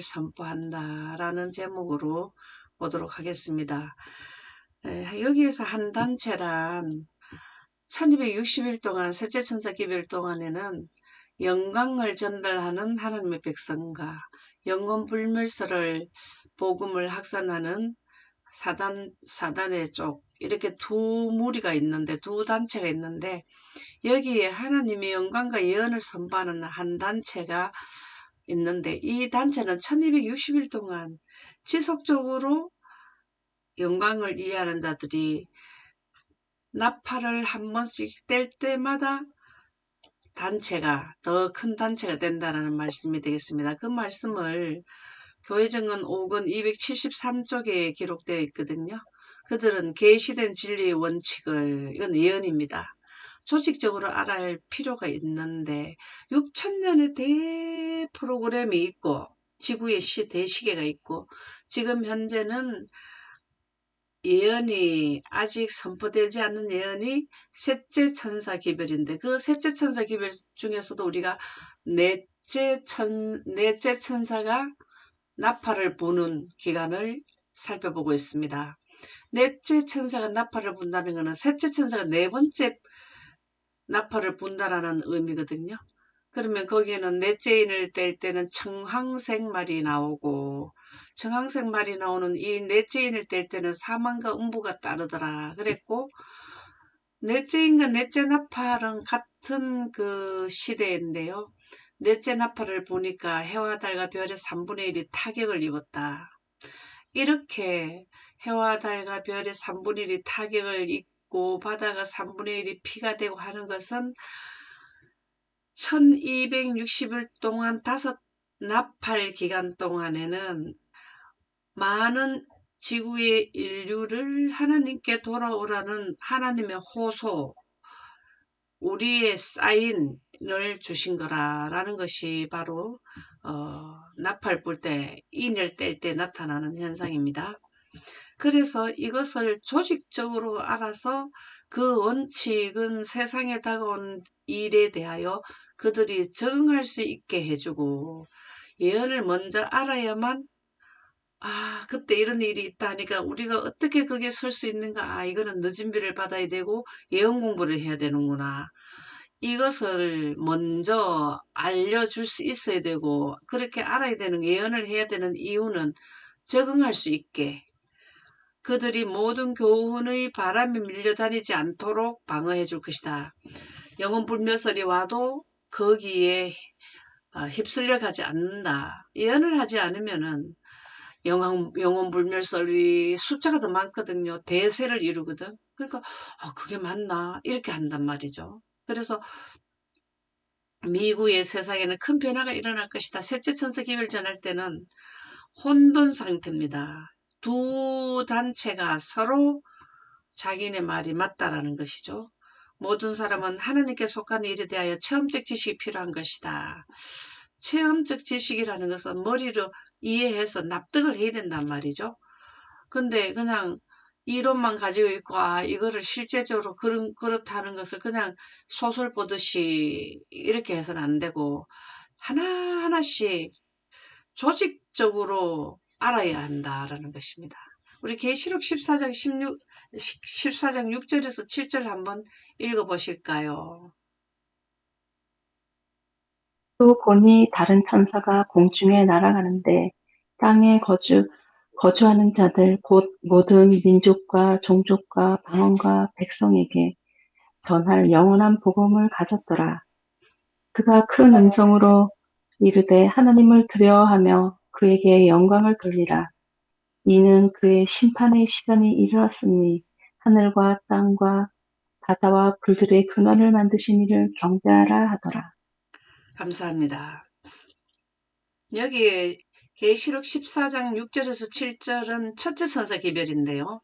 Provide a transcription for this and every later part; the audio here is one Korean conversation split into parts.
선포한다라는 제목으로 보도록 하겠습니다. 여기에서 한 단체란 1260일 동안 셋째 천사 기별 동안에는 영광을 전달하는 하나님의 백성과 영혼 불멸설을 복음을 확산하는 사단의 쪽 이렇게 두 무리가 있는데 두 단체가 있는데 여기에 하나님의 영광과 예언을 선포하는 한 단체가 있는데 이 단체는 1260일 동안 지속적으로 영광을 이해하는 자들이 나팔을 한 번씩 뗄 때마다 단체가 더 큰 단체가 된다는 말씀이 되겠습니다. 그 말씀을 교회정언 5권 273쪽에 기록되어 있거든요. 그들은 계시된 진리의 원칙을, 이건 예언입니다. 조직적으로 알아야 할 필요가 있는데 6천년의 대프로그램이 있고 지구의 대시계가 있고 지금 현재는 예언이 아직 선포되지 않는 예언이 셋째 천사 기별인데 그 셋째 천사 기별 중에서도 우리가 넷째 천사가 나팔을 부는 기간을 살펴보고 있습니다. 넷째 천사가 나팔을 분다는 것은 셋째 천사가 네 번째 나팔을 분다라는 의미거든요. 그러면 거기에는 넷째인을 뗄 때는 청황색말이 나오고 청황색말이 나오는 이 넷째인을 뗄 때는 사망과 음부가 따르더라 그랬고 넷째인과 넷째 나팔은 같은 그 시대인데요. 넷째 나팔을 보니까 해와 달과 별의 3분의 1이 타격을 입었다. 이렇게 해와 달과 별의 3분의 1이 타격을 입고 바다가 3분의 1이 피가 되고 하는 것은 1260일 동안 5나팔 기간 동안에는 많은 지구의 인류를 하나님께 돌아오라는 하나님의 호소, 우리의 사인을 주신 거라는 것이 바로 나팔 불 때, 인을 뗄 때 나타나는 현상입니다. 그래서 이것을 조직적으로 알아서 그 원칙은 세상에 다가온 일에 대하여 그들이 적응할 수 있게 해주고 예언을 먼저 알아야만 그때 이런 일이 있다 하니까 우리가 어떻게 거기에 설 수 있는가 이거는 늦은 비를 받아야 되고 예언 공부를 해야 되는구나 이것을 먼저 알려줄 수 있어야 되고 그렇게 알아야 되는 예언을 해야 되는 이유는 적응할 수 있게 그들이 모든 교훈의 바람이 밀려다니지 않도록 방어해 줄 것이다. 영혼 불멸설이 와도 거기에 휩쓸려 가지 않는다. 예언을 하지 않으면은 영혼 불멸설이 숫자가 더 많거든요. 대세를 이루거든. 그러니까 그게 맞나 이렇게 한단 말이죠. 그래서 미국의 세상에는 큰 변화가 일어날 것이다. 셋째 천사 기별 전할 때는 혼돈 상태입니다. 두 단체가 서로 자기네 말이 맞다라는 것이죠. 모든 사람은 하나님께 속한 일에 대하여 체험적 지식이 필요한 것이다. 체험적 지식이라는 것은 머리로 이해해서 납득을 해야 된단 말이죠. 근데 그냥 이론만 가지고 있고 이거를 실제적으로 그렇다는 것을 그냥 소설 보듯이 이렇게 해서는 안 되고 하나하나씩 조직적으로 알아야 한다라는 것입니다. 우리 계시록 14장 6절에서 7절 한번 읽어보실까요? 또 보니 다른 천사가 공중에 날아가는데 땅에 거주하는 자들 곧 모든 민족과 종족과 방언과 백성에게 전할 영원한 복음을 가졌더라. 그가 큰 음성으로 이르되 하나님을 두려워하며 그에게 영광을 돌리라. 이는 그의 심판의 시간이 이르렀으니 하늘과 땅과 바다와 불들의 근원을 만드신 이를 경배하라 하더라. 감사합니다. 여기 계시록 14장 6절에서 7절은 첫째 천사 기별인데요.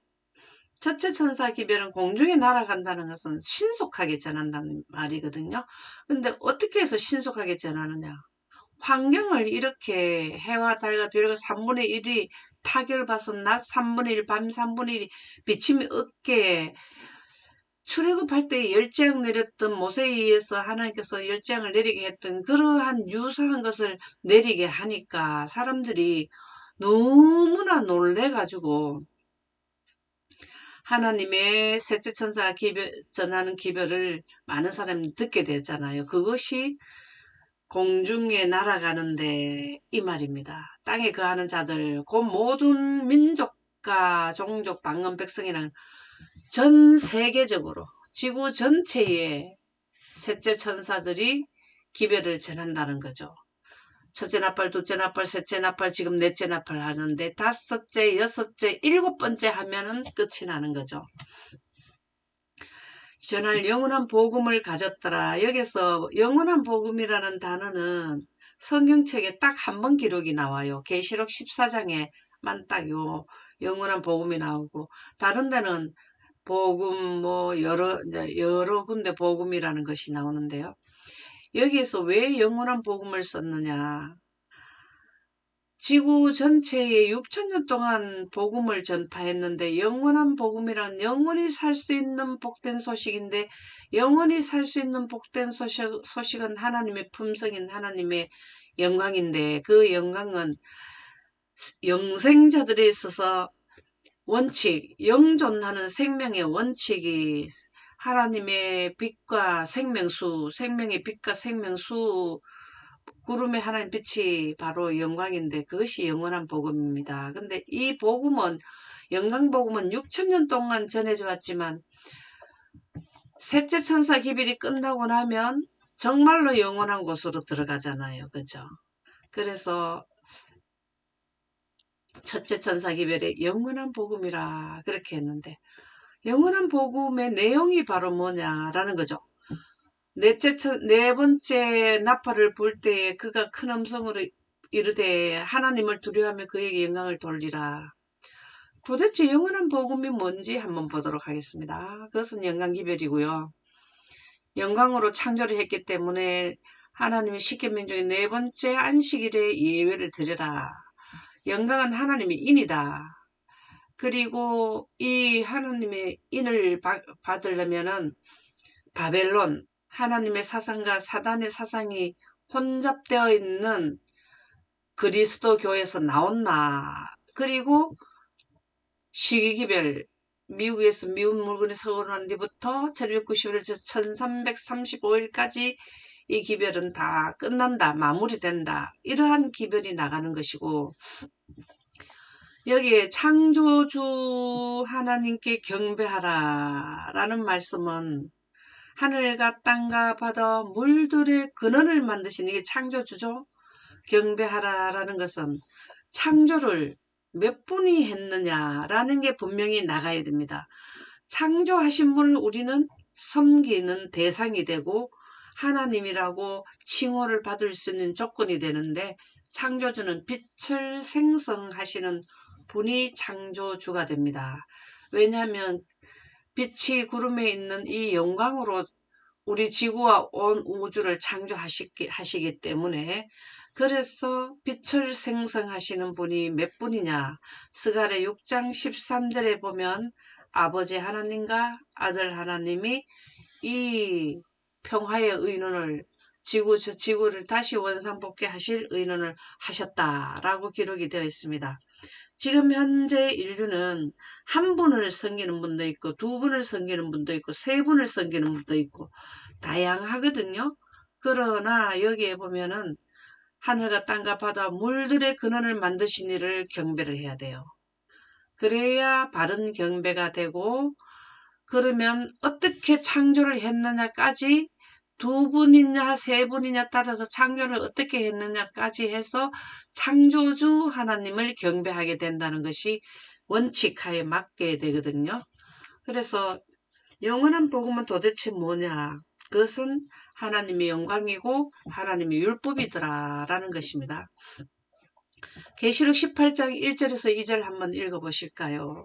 첫째 천사 기별은 공중에 날아간다는 것은 신속하게 전한다는 말이거든요. 근데 어떻게 해서 신속하게 전하느냐? 환경을 이렇게 해와 달과 별과 3분의 1이 타결을 봐서 낮 3분의 1, 밤 3분의 1이 비침이 없게 출애굽할 때 열재앙 내렸던 모세에서 하나님께서 열재앙을 내리게 했던 그러한 유사한 것을 내리게 하니까 사람들이 너무나 놀래가지고 하나님의 셋째 천사가 전하는 기별을 많은 사람이 듣게 됐잖아요. 그것이 공중에 날아가는데 이 말입니다. 땅에 거하는 자들, 그 모든 민족과 종족, 방언, 백성이랑 전 세계적으로 지구 전체에 셋째 천사들이 기별을 전한다는 거죠. 첫째 나팔, 둘째 나팔, 셋째 나팔, 지금 넷째 나팔 하는데 다섯째, 여섯째, 일곱 번째 하면은 끝이 나는 거죠. 전할 영원한 복음을 가졌더라. 여기서 영원한 복음이라는 단어는 성경책에 딱 한 번 기록이 나와요. 계시록 14장에만 딱 요 영원한 복음이 나오고 다른 데는 복음 여러 군데 복음이라는 것이 나오는데요. 여기에서 왜 영원한 복음을 썼느냐? 지구 전체에 6천년 동안 복음을 전파했는데 영원한 복음이란 영원히 살 수 있는 복된 소식인데 영원히 살 수 있는 복된 소식은 하나님의 품성인 하나님의 영광인데 그 영광은 영생자들에 있어서 원칙, 영존하는 생명의 원칙이 하나님의 빛과 생명수, 생명의 빛과 생명수, 구름의 하나님 빛이 바로 영광인데 그것이 영원한 복음입니다. 근데 이 복음은 영광복음은 6천년 동안 전해져 왔지만 셋째 천사 기별이 끝나고 나면 정말로 영원한 곳으로 들어가잖아요. 그죠? 그래서 첫째 천사 기별에 영원한 복음이라 그렇게 했는데 영원한 복음의 내용이 바로 뭐냐라는 거죠. 네 번째 나팔을 불 때에 그가 큰 음성으로 이르되 하나님을 두려워하며 그에게 영광을 돌리라. 도대체 영원한 복음이 뭔지 한번 보도록 하겠습니다. 그것은 영광기별이고요. 영광으로 창조를 했기 때문에 하나님의 십계명 중에 네 번째 안식일에 예외를 드려라. 영광은 하나님의 인이다. 그리고 이 하나님의 인을 받으려면은 바벨론, 하나님의 사상과 사단의 사상이 혼잡되어 있는 그리스도 교회에서 나온나. 그리고 시기기별, 미국에서 미운 물건이 서울한 뒤부터 1291에서 1335일까지 이 기별은 다 끝난다, 마무리된다. 이러한 기별이 나가는 것이고 여기에 창조주 하나님께 경배하라 라는 말씀은 하늘과 땅과 바다 물들의 근원을 만드신 이게 창조주죠. 경배하라라는 것은 창조를 몇 분이 했느냐라는 게 분명히 나가야 됩니다. 창조하신 분을 우리는 섬기는 대상이 되고 하나님이라고 칭호를 받을 수 있는 조건이 되는데 창조주는 빛을 생성하시는 분이 창조주가 됩니다. 왜냐하면 빛이 구름에 있는 이 영광으로 우리 지구와 온 우주를 창조하시기 때문에 그래서 빛을 생성하시는 분이 몇 분이냐. 스가랴 6장 13절에 보면 아버지 하나님과 아들 하나님이 이 평화의 의논을 지구를 다시 원상복귀 하실 의논을 하셨다라고 기록이 되어 있습니다. 지금 현재 인류는 한 분을 섬기는 분도 있고 두 분을 섬기는 분도 있고 세 분을 섬기는 분도 있고 다양하거든요. 그러나 여기에 보면은 하늘과 땅과 바다 물들의 근원을 만드신 이를 경배를 해야 돼요. 그래야 바른 경배가 되고 그러면 어떻게 창조를 했느냐까지 두 분이냐 세 분이냐 따라서 창조를 어떻게 했느냐까지 해서 창조주 하나님을 경배하게 된다는 것이 원칙하에 맞게 되거든요. 그래서 영원한 복음은 도대체 뭐냐? 그것은 하나님의 영광이고 하나님의 율법이더라 라는 것입니다. 계시록 18장 1절에서 2절 한번 읽어보실까요?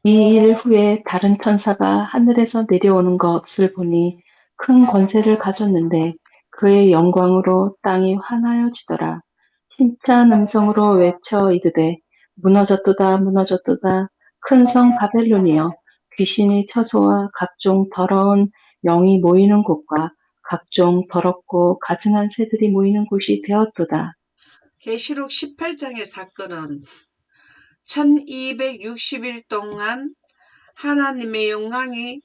이 일 후에 다른 천사가 하늘에서 내려오는 것을 보니 큰 권세를 가졌는데 그의 영광으로 땅이 환하여지더라. 힘찬 음성으로 외쳐 이르되 무너졌도다 무너졌도다 큰 성 바벨론이여 귀신의 처소와 각종 더러운 영이 모이는 곳과 각종 더럽고 가증한 새들이 모이는 곳이 되었도다. 계시록 18장의 사건은 1260일 동안 하나님의 영광이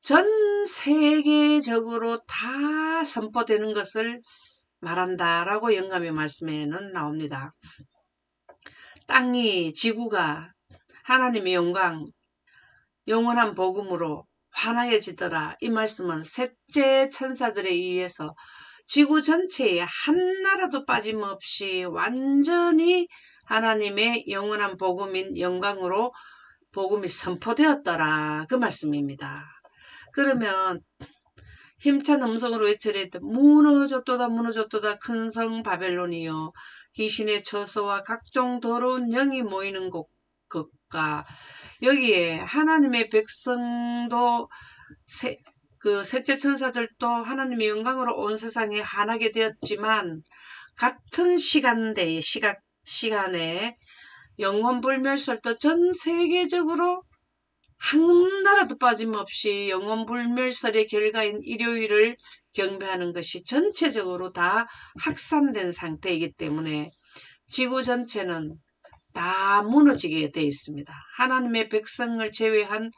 전 세계적으로 다 선포되는 것을 말한다라고 영감의 말씀에는 나옵니다. 땅이, 지구가 하나님의 영광, 영원한 복음으로 환하여지더라. 이 말씀은 셋째 천사들에 의해서 지구 전체에 한 나라도 빠짐없이 완전히 하나님의 영원한 복음인 영광으로 복음이 선포되었더라. 그 말씀입니다. 그러면 힘찬 음성으로 외치랬다. 무너졌도다 무너졌도다 큰 성 바벨론이여, 귀신의 처소와 각종 더러운 영이 모이는 곳과, 여기에 하나님의 백성도 셋째 천사들도 하나님의 영광으로 온 세상에 환하게 되었지만, 같은 시간에 영원불멸설도 전 세계적으로 한 나라도 빠짐없이 영원불멸설의 결과인 일요일을 경배하는 것이 전체적으로 다 확산된 상태이기 때문에 지구 전체는 다 무너지게 되어 있습니다. 하나님의 백성을 제외한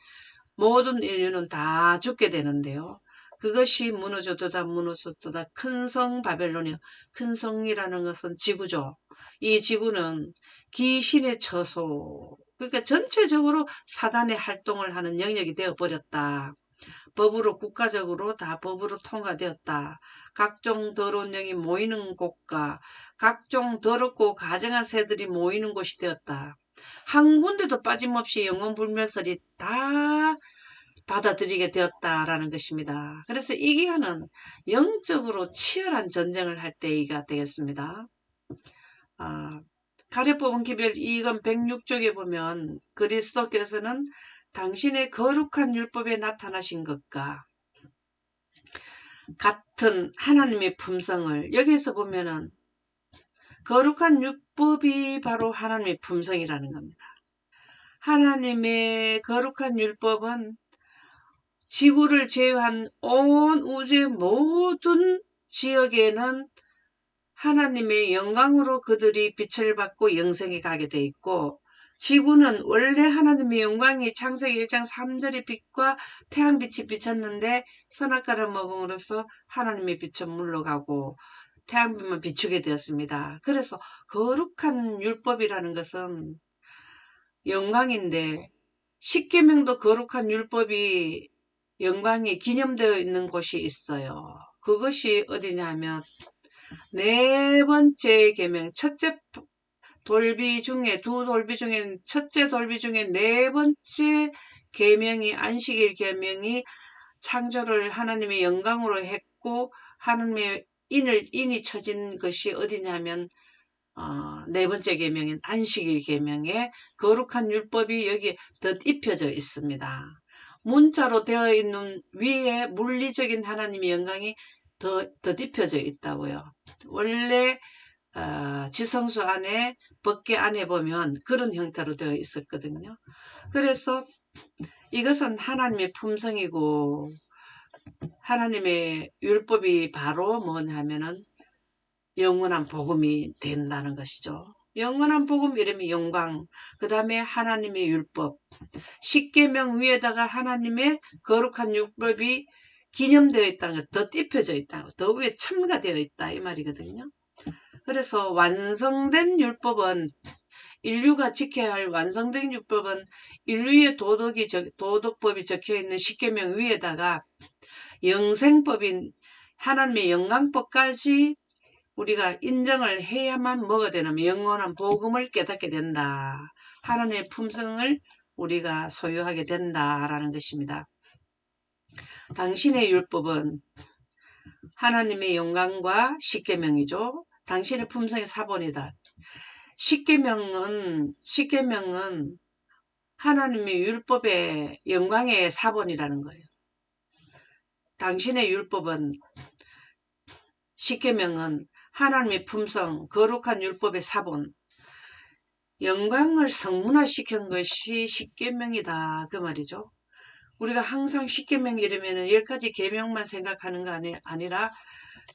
모든 인류는 다 죽게 되는데요. 그것이 무너져도다 무너졌도다 큰 성 바벨론이요. 큰 성이라는 것은 지구죠. 이 지구는 귀신의 처소, 그러니까 전체적으로 사단의 활동을 하는 영역이 되어버렸다. 법으로, 국가적으로 다 법으로 통과되었다. 각종 더러운 영이 모이는 곳과 각종 더럽고 가증한 새들이 모이는 곳이 되었다. 한 군데도 빠짐없이 영원불멸설이 다 받아들이게 되었다라는 것입니다. 그래서 이 기간은 영적으로 치열한 전쟁을 할 때가 되겠습니다. 가려 뽑은 기별 2권 106쪽에 보면 그리스도께서는 당신의 거룩한 율법에 나타나신 것과 같은 하나님의 품성을, 여기에서 보면은 거룩한 율법이 바로 하나님의 품성이라는 겁니다. 하나님의 거룩한 율법은 지구를 제외한 온 우주의 모든 지역에는 하나님의 영광으로 그들이 빛을 받고 영생에 가게 돼 있고, 지구는 원래 하나님의 영광이 창세기 1장 3절의 빛과 태양빛이 비쳤는데 선악과를 먹음으로써 하나님의 빛은 물러가고 태양빛만 비추게 되었습니다. 그래서 거룩한 율법이라는 것은 영광인데, 십계명도 거룩한 율법이 영광이 기념되어 있는 곳이 있어요. 그것이 어디냐면 네 번째 계명, 첫째 돌비 중에, 두 돌비 중에 첫째 돌비 중에 네 번째 계명이, 안식일 계명이 창조를 하나님의 영광으로 했고 하나님의 인이 쳐진 것이 어디냐면 네 번째 계명인 안식일 계명에 거룩한 율법이 여기에 덧입혀져 있습니다. 문자로 되어 있는 위에 물리적인 하나님의 영광이 덧입혀져 있다고요. 원래 지성소 안에, 법궤 안에 보면 그런 형태로 되어 있었거든요. 그래서 이것은 하나님의 품성이고 하나님의 율법이 바로 뭐냐면은 영원한 복음이 된다는 것이죠. 영원한 복음 이름이 영광, 그 다음에 하나님의 율법, 십계명 위에다가 하나님의 거룩한 율법이 기념되어 있다는 것, 덧입혀져 있다고, 더 위에 첨가되어 있다 이 말이거든요. 그래서 완성된 율법은, 인류가 지켜야 할 완성된 율법은 인류의 도덕법이 적혀있는 십계명 위에다가 영생법인 하나님의 영광법까지 우리가 인정을 해야만 뭐가 되냐면 영원한 복음을 깨닫게 된다. 하나님의 품성을 우리가 소유하게 된다라는 것입니다. 당신의 율법은 하나님의 영광과 십계명이죠. 당신의 품성의 사본이다. 십계명은 하나님의 율법의 영광의 사본이라는 거예요. 당신의 율법은, 십계명은 하나님의 품성, 거룩한 율법의 사본, 영광을 성문화시킨 것이 십계명이다 그 말이죠. 우리가 항상 십계명 이러면은 10가지 계명만 생각하는 거 아니라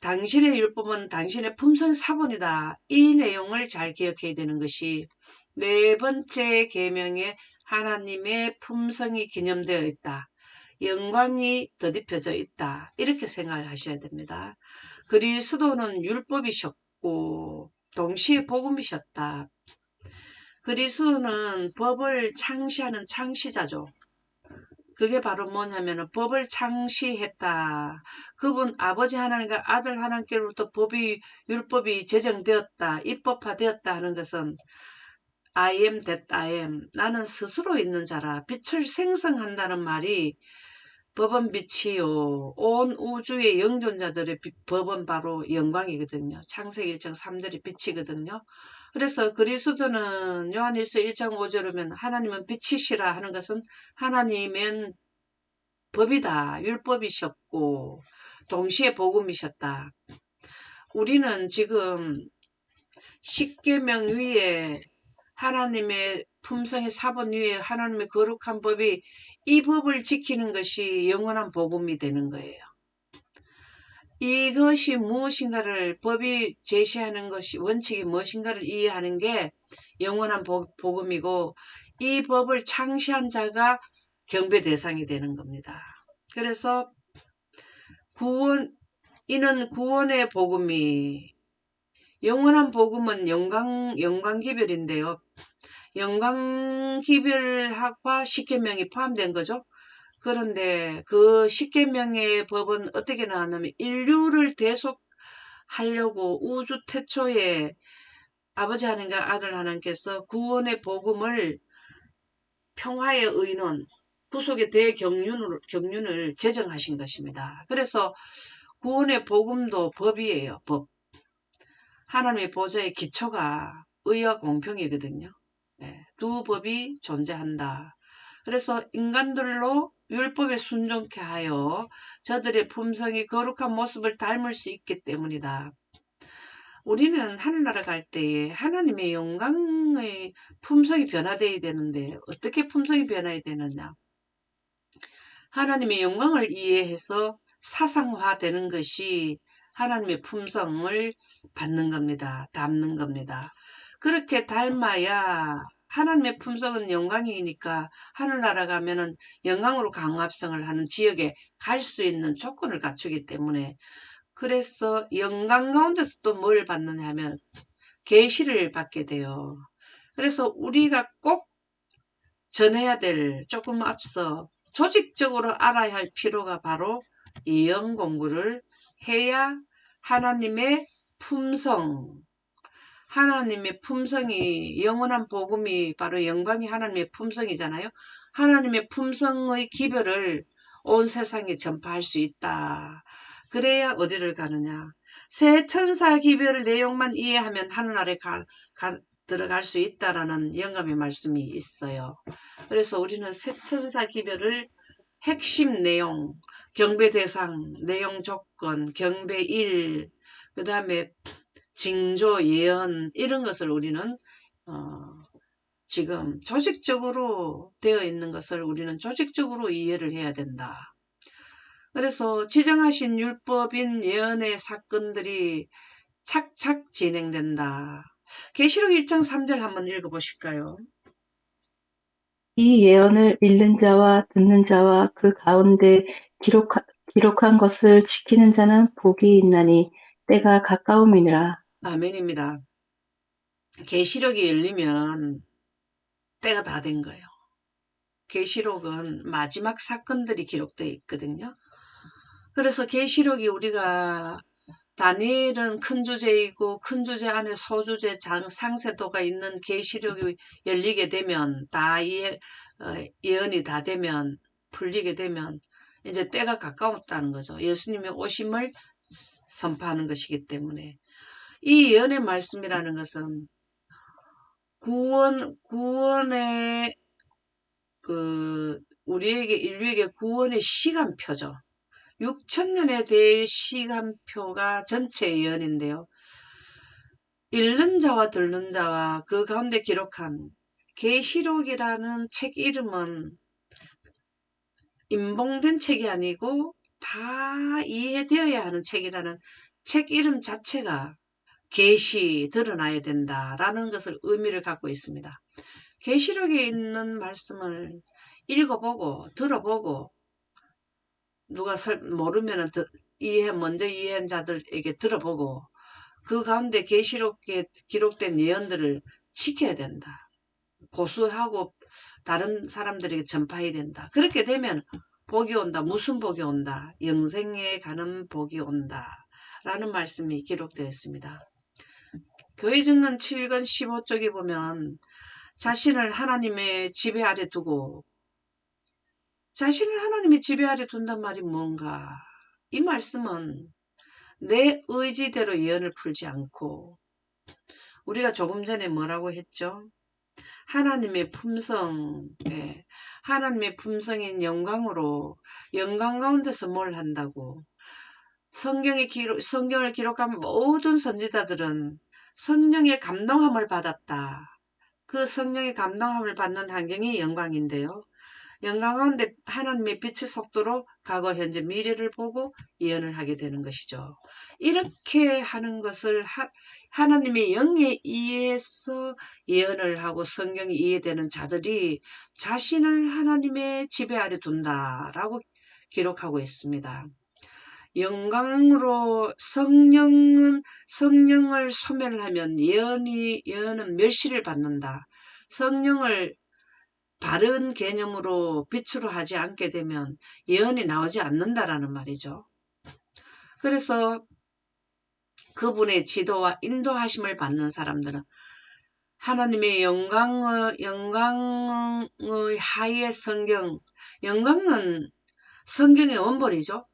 당신의 율법은 당신의 품성 사본이다. 이 내용을 잘 기억해야 되는 것이 네 번째 계명에 하나님의 품성이 기념되어 있다. 영광이 덧입혀져 있다. 이렇게 생각을 하셔야 됩니다. 그리스도는 율법이셨고 동시에 복음이셨다. 그리스도는 법을 창시하는 창시자죠. 그게 바로 뭐냐면 법을 창시했다. 그분 아버지 하나님과 아들 하나님께로부터 율법이 제정되었다. 입법화되었다 하는 것은 I am that I am. 나는 스스로 있는 자라. 빛을 생성한다는 말이 법은 빛이요. 온 우주의 영존자들의 법은 바로 영광이거든요. 창세기 1장 3절이 빛이거든요. 그래서 그리스도는 요한일서 1장 5절에 보면 하나님은 빛이시라 하는 것은 하나님은 법이다. 율법이셨고 동시에 복음이셨다. 우리는 지금 십계명 위에 하나님의 품성의 사본 위에 하나님의 거룩한 법이 이 법을 지키는 것이 영원한 복음이 되는 거예요. 이것이 무엇인가를 법이 제시하는 것이 원칙이 무엇인가를 이해하는 게 영원한 복음이고 이 법을 창시한 자가 경배 대상이 되는 겁니다. 그래서 이는 구원의 복음이 영원한 복음은 영광 기별인데요. 영광 기별과 십계명이 포함된 거죠. 그런데 그 십계명의 법은 어떻게 나왔냐면 인류를 대속하려고 우주 태초에 아버지 하나님과 아들 하나님께서 구원의 복음을 평화의 의논, 구속의 대경륜을 제정하신 것입니다. 그래서 구원의 복음도 법이에요. 법. 하나님의 보좌의 기초가 의와 공평이거든요. 네, 두 법이 존재한다. 그래서 인간들로 율법에 순종케 하여 저들의 품성이 거룩한 모습을 닮을 수 있기 때문이다. 우리는 하늘나라 갈 때에 하나님의 영광의 품성이 변화되어야 되는데 어떻게 품성이 변화해야 되느냐. 하나님의 영광을 이해해서 사상화되는 것이 하나님의 품성을 받는 겁니다. 담는 겁니다. 그렇게 닮아야 하나님의 품성은 영광이니까 하늘나라 가면은 영광으로 강압성을 하는 지역에 갈 수 있는 조건을 갖추기 때문에 그래서 영광 가운데서 또 뭘 받느냐 하면 계시를 받게 돼요. 그래서 우리가 꼭 전해야 될 조금 앞서 조직적으로 알아야 할 필요가 바로 예언 공부를 해야 하나님의 품성이 영원한 복음이 바로 영광이 하나님의 품성이잖아요. 하나님의 품성의 기별을 온 세상에 전파할 수 있다. 그래야 어디를 가느냐. 새 천사 기별 내용만 이해하면 하늘나라에 들어갈 수 있다라는 영감의 말씀이 있어요. 그래서 우리는 새 천사 기별을 핵심 내용, 경배 대상, 내용 조건, 경배일, 그 다음에 징조, 예언 이런 것을 우리는 지금 조직적으로 되어 있는 것을 우리는 조직적으로 이해를 해야 된다. 그래서 지정하신 율법인 예언의 사건들이 착착 진행된다. 계시록 1장 3절 한번 읽어보실까요? 이 예언을 읽는 자와 듣는 자와 그 가운데 기록한 것을 지키는 자는 복이 있나니 때가 가까움이니라. 아멘입니다. 계시록이 열리면 때가 다 된 거예요. 계시록은 마지막 사건들이 기록되어 있거든요. 그래서 계시록이 우리가 다니엘은 큰 주제이고 큰 주제 안에 소주제 상세도가 있는 계시록이 열리게 되면 예언이 다 되면 풀리게 되면 이제 때가 가까웠다는 거죠. 예수님의 오심을 선포하는 것이기 때문에 이 예언의 말씀이라는 것은 구원의 우리에게 인류에게 구원의 시간표죠. 6천년에 대해 시간표가 전체 예언인데요. 읽는 자와 듣는 자와 그 가운데 기록한 계시록이라는 책 이름은 인봉된 책이 아니고 다 이해되어야 하는 책이라는 책 이름 자체가 계시 드러나야 된다라는 것을 의미를 갖고 있습니다. 계시록에 있는 말씀을 읽어보고 들어보고 누가 모르면은 먼저 이해한 자들에게 들어보고 그 가운데 계시록에 기록된 예언들을 지켜야 된다. 고수하고 다른 사람들에게 전파해야 된다. 그렇게 되면 복이 온다. 무슨 복이 온다. 영생에 가는 복이 온다. 라는 말씀이 기록되어 있습니다. 교회 증언 7권 15쪽에 보면 자신을 하나님의 지배 아래 두고, 자신을 하나님의 지배 아래 둔단 말이 뭔가? 이 말씀은 내 의지대로 예언을 풀지 않고, 우리가 조금 전에 뭐라고 했죠? 하나님의 품성, 하나님의 품성인 영광으로 영광 가운데서 뭘 한다고? 성경을 기록한 모든 선지자들은 성령의 감동함을 받았다. 그 성령의 감동함을 받는 환경이 영광인데요. 영광 가운데 하나님의 빛의 속도로 과거, 현재, 미래를 보고 예언을 하게 되는 것이죠. 이렇게 하는 것을 하나님의 영에 의해서 예언을 하고 성경이 이해되는 자들이 자신을 하나님의 지배 아래 둔다라고 기록하고 있습니다. 영광으로 성령을 소멸하면 예언은 멸시를 받는다. 성령을 바른 개념으로 빛으로 하지 않게 되면 예언이 나오지 않는다라는 말이죠. 그래서 그분의 지도와 인도하심을 받는 사람들은 하나님의 영광의 하의 성경, 영광은 성경의 원본이죠.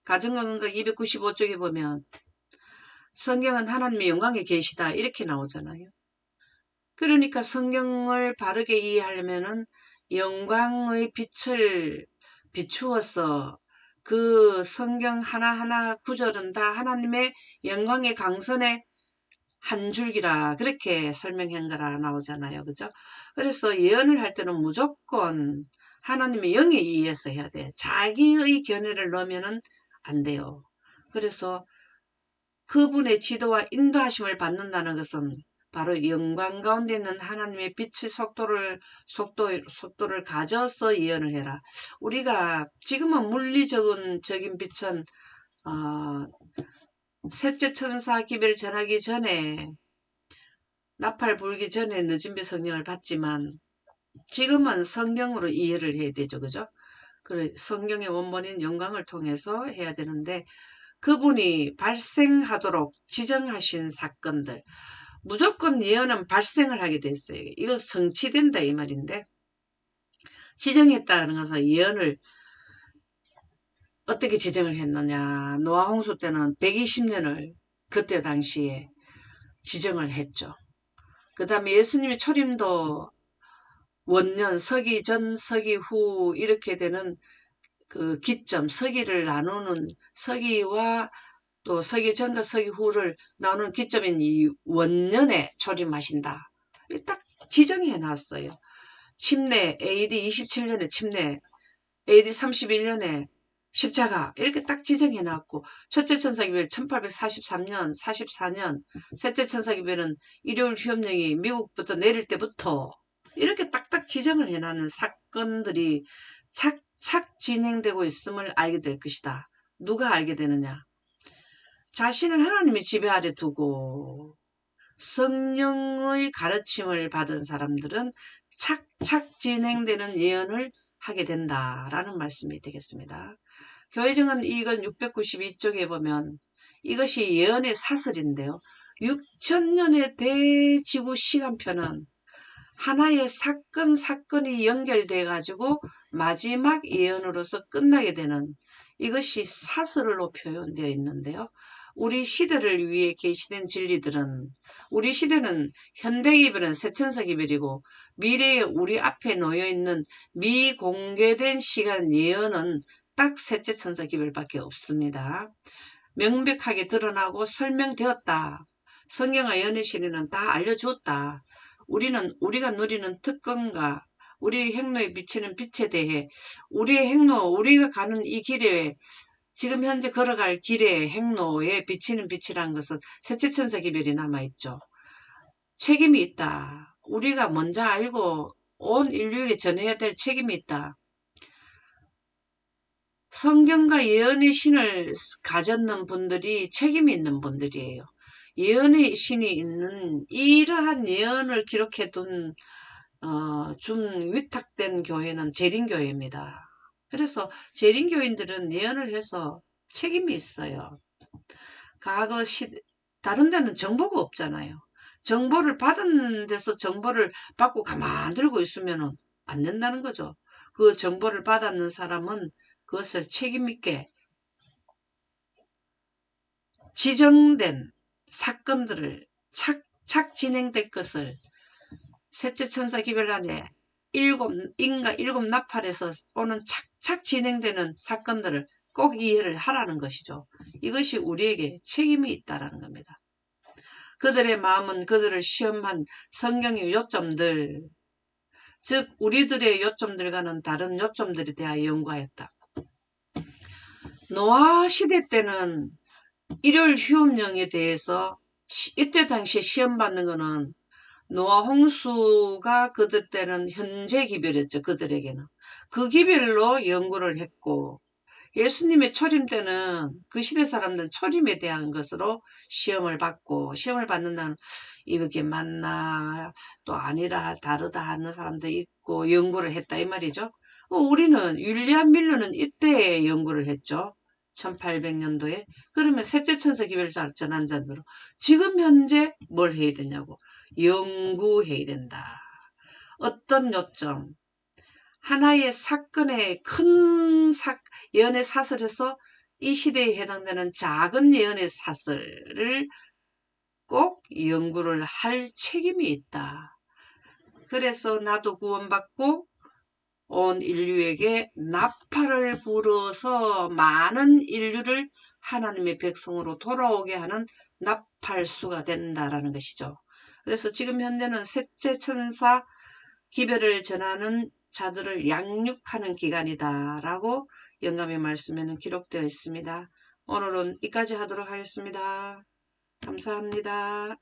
가정강론가 295쪽에 보면 성경은 하나님의 영광의 계시다 이렇게 나오잖아요. 그러니까 성경을 바르게 이해하려면은 영광의 빛을 비추어서 그 성경 하나하나 구절은 다 하나님의 영광의 강선의 한 줄기라 그렇게 설명한 거라 나오잖아요. 그죠? 그래서 예언을 할 때는 무조건 하나님의 영에 의해서 해야 돼. 자기의 견해를 넣으면은 안 돼요. 그래서 그분의 지도와 인도하심을 받는다는 것은 바로 영광 가운데 있는 하나님의 빛의 속도를 가져서 예언을 해라. 우리가 지금은 물리적인 빛은 셋째 천사 기별 전하기 전에 나팔 불기 전에 늦은 빛 성령을 받지만 지금은 성경으로 이해를 해야 되죠. 그죠? 그래 성경의 원본인 영광을 통해서 해야 되는데 그분이 발생하도록 지정하신 사건들 무조건 예언은 발생을 하게 됐어요. 이건 성취된다 이 말인데 지정했다는 것은 예언을 어떻게 지정을 했느냐. 노아 홍수 때는 120년을 그때 당시에 지정을 했죠. 그 다음에 예수님의 초림도 원년 서기 전 서기 후 이렇게 되는 그 기점 서기를 나누는 서기와 또 서기 전과 서기 후를 나누는 기점인 이 원년에 초림하신다. 딱 지정해 놨어요. 침례 AD 27년에 침례 AD 31년에 십자가 이렇게 딱 지정해 놨고 첫째 천사기별 1843년 44년 셋째 천사기별은 일요일 휴업령이 미국부터 내릴 때부터 이렇게 딱딱 지정을 해놨는 사건들이 착착 진행되고 있음을 알게 될 것이다. 누가 알게 되느냐. 자신을 하나님의 지배 아래 두고 성령의 가르침을 받은 사람들은 착착 진행되는 예언을 하게 된다라는 말씀이 되겠습니다. 교회증은 이건 692쪽에 보면 이것이 예언의 사설인데요. 6천년의 대지구 시간표는 하나의 사건이 연결돼 가지고 마지막 예언으로서 끝나게 되는 이것이 사설로 표현되어 있는데요. 우리 시대를 위해 계시된 진리들은 우리 시대는 현대기별은 새천사기별이고 미래에 우리 앞에 놓여있는 미공개된 시간 예언은 딱 셋째 천사기별밖에 없습니다. 명백하게 드러나고 설명되었다. 성경과 예언의 시리는 다 알려주었다. 우리가 누리는 특권과 우리 행로에 비치는 빛에 대해 우리의 행로, 우리가 가는 이 길에 지금 현재 걸어갈 길의 행로에 비치는 빛이라는 것은 셋째천사 기별이 남아있죠. 책임이 있다. 우리가 먼저 알고 온 인류에게 전해야 될 책임이 있다. 성경과 예언의 신을 가졌는 분들이 책임이 있는 분들이에요. 예언의 신이 있는 이러한 예언을 기록해둔 준 위탁된 교회는 재림교회입니다. 그래서 재림교인들은 예언을 해서 책임이 있어요. 과거 다른 데는 정보가 없잖아요. 정보를 받은 데서 정보를 받고 가만 들고 있으면 안 된다는 거죠. 그 정보를 받았는 사람은 그것을 책임있게 지정된 사건들을 착착 진행될 것을 셋째 천사 기별란에 일곱 나팔에서 오는 착착 진행되는 사건들을 꼭 이해를 하라는 것이죠. 이것이 우리에게 책임이 있다라는 겁니다. 그들의 마음은 그들을 시험한 성경의 요점들, 즉 우리들의 요점들과는 다른 요점들에 대하여 연구하였다. 노아 시대 때는 일요일 휴업령에 대해서 이때 당시에 시험받는 거는 노아 홍수가 그들 때는 현재 기별이었죠. 그들에게는. 그 기별로 연구를 했고 예수님의 초림 때는 그 시대 사람들은 초림에 대한 것으로 시험을 받고 시험을 받는다는 이게 맞나 또 아니라 다르다 하는 사람도 있고 연구를 했다 이 말이죠. 우리는 윌리엄 밀러는 이때 연구를 했죠. 1800년도에. 그러면 셋째 천사 기별 전환자들로 지금 현재 뭘 해야 되냐고 연구해야 된다. 어떤 요점 하나의 사건의 큰 예언의 사설에서 이 시대에 해당되는 작은 예언의 사설을 꼭 연구를 할 책임이 있다. 그래서 나도 구원받고 온 인류에게 나팔을 불어서 많은 인류를 하나님의 백성으로 돌아오게 하는 나팔수가 된다라는 것이죠. 그래서 지금 현재는 셋째 천사 기별을 전하는 자들을 양육하는 기간이다라고 영감의 말씀에는 기록되어 있습니다. 오늘은 이까지 하도록 하겠습니다. 감사합니다.